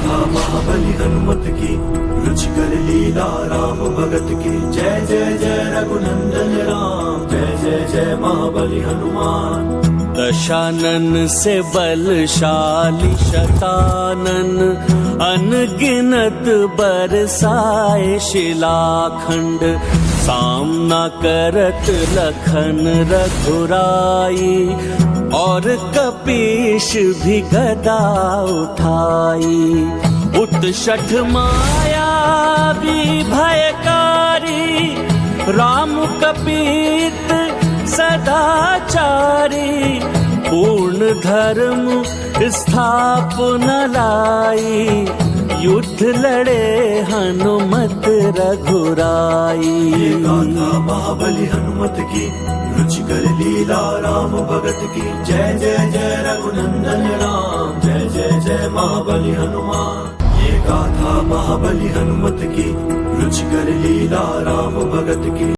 गाथा महाबली हनुमत की, रुचिकर लीला राम भगत की। जय जय जय रघुनंदन राम, जय जय जय महाबली हनुमान। दशानन से बलशाली शतानन, अनगिनत बरसाए शिलाखंड। सामना करत लखन रघुराई, और कपीश भी गदा उठाई। उत्शठ माया भी भयकारी, राम कपीत सदाचारी। पूर्ण धर्म स्थापना लाई, युद्ध लड़े हनुमत रघुराई। ये गाथा महाबली हनुमत की, रुचिकर लीला राम भगत की। जय जय जय रघुनंदन राम, जय जय जय महाबली हनुमान। ये गाथा महाबली हनुमत की, रुचिकर लीला राम भगत की।